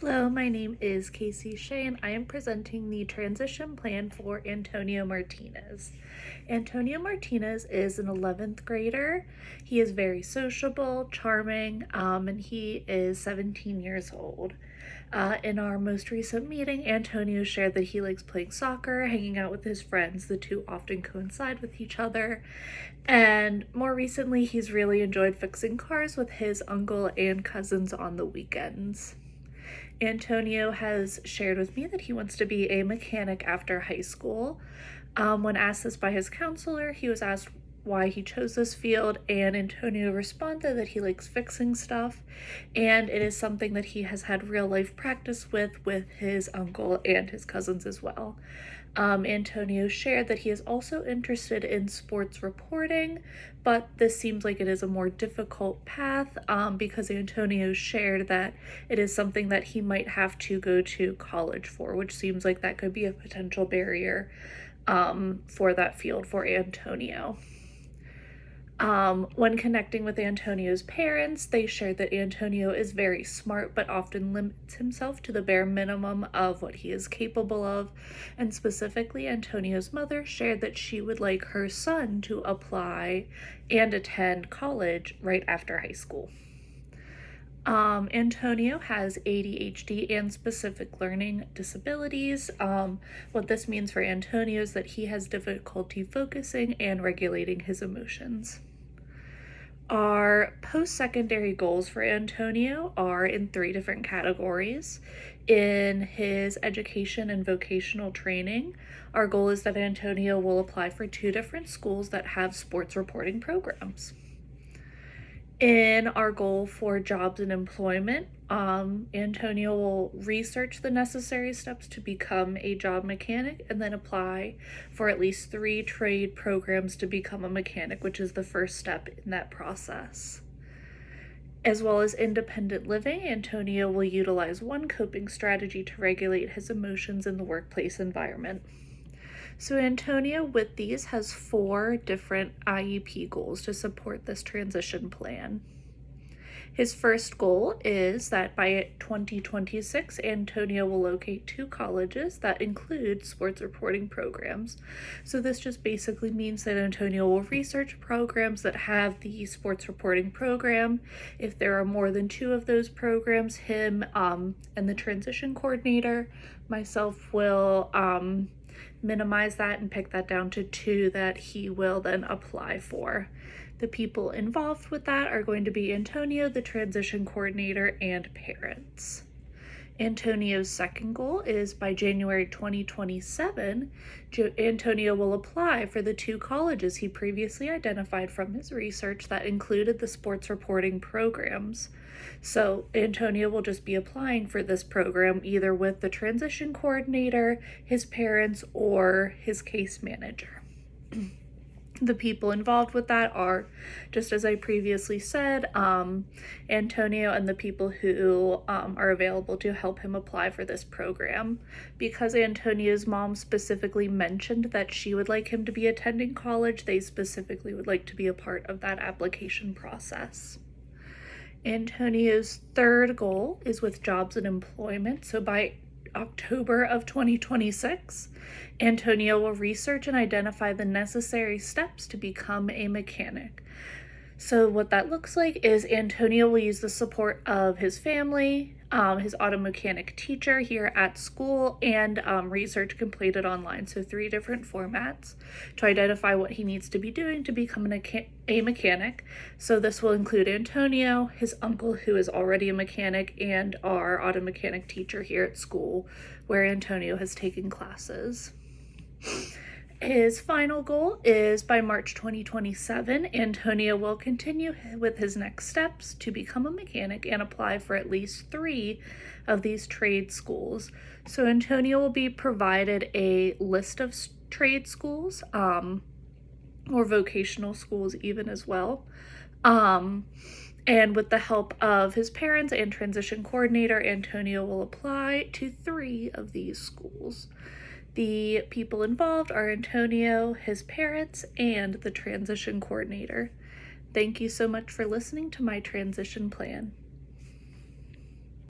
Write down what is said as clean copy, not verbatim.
Hello, my name is Casey Shea, and I am presenting the transition plan for Antonio Martinez. Antonio Martinez is an 11th grader. He is very sociable, charming, and he is 17 years old. In our most recent meeting, Antonio shared that he likes playing soccer, hanging out with his friends. The two often coincide with each other. And more recently, he's really enjoyed fixing cars with his uncle and cousins on the weekends. Antonio has shared with me that he wants to be a mechanic after high school. When asked this by his counselor, he was asked why he chose this field, and Antonio responded that he likes fixing stuff, and it is something that he has had real life practice with his uncle and his cousins as well. Antonio shared that he is also interested in sports reporting, but this seems like it is a more difficult path because Antonio shared that it is something that he might have to go to college for, which seems like that could be a potential barrier for that field for Antonio. When connecting with Antonio's parents, they shared that Antonio is very smart but often limits himself to the bare minimum of what he is capable of. And specifically, Antonio's mother shared that she would like her son to apply and attend college right after high school. Antonio has ADHD and specific learning disabilities. What this means for Antonio is that he has difficulty focusing and regulating his emotions. Our post-secondary goals for Antonio are in 3 different categories. In his education and vocational training, our goal is that Antonio will apply for 2 different schools that have sports reporting programs. In our goal for jobs and employment, Antonio will research the necessary steps to become a job mechanic and then apply for at least 3 trade programs to become a mechanic, which is the first step in that process. As well as independent living, Antonio will utilize one coping strategy to regulate his emotions in the workplace environment. So Antonio, with these, has 4 different IEP goals to support this transition plan. His first goal is that by 2026, Antonio will locate 2 colleges that include sports reporting programs. So this just basically means that Antonio will research programs that have the sports reporting program. If there are more than 2 of those programs, him and the transition coordinator, myself, will minimize that and pick that down to 2 that he will then apply for. The people involved with that are going to be Antonio, the transition coordinator, and parents. Antonio's second goal is by January 2027, Antonio will apply for the 2 colleges he previously identified from his research that included the sports reporting programs. So Antonio will just be applying for this program either with the transition coordinator, his parents, or his case manager. The people involved with that are, just as I previously said, Antonio and the people who are available to help him apply for this program. Because Antonio's mom specifically mentioned that she would like him to be attending college, they specifically would like to be a part of that application process. Antonio's third goal is with jobs and employment. So by October of 2026, Antonio will research and identify the necessary steps to become a mechanic. So what that looks like is Antonio will use the support of his family, his auto mechanic teacher here at school, and research completed online. So 3 different formats to identify what he needs to be doing to become a mechanic. So this will include Antonio, his uncle who is already a mechanic, and our auto mechanic teacher here at school where Antonio has taken classes. His final goal is by March 2027, Antonio will continue with his next steps to become a mechanic and apply for at least 3 of these trade schools. So Antonio will be provided a list of trade schools, or vocational schools even as well. And with the help of his parents and transition coordinator, Antonio will apply to 3 of these schools. The people involved are Antonio, his parents, and the transition coordinator. Thank you so much for listening to my transition plan.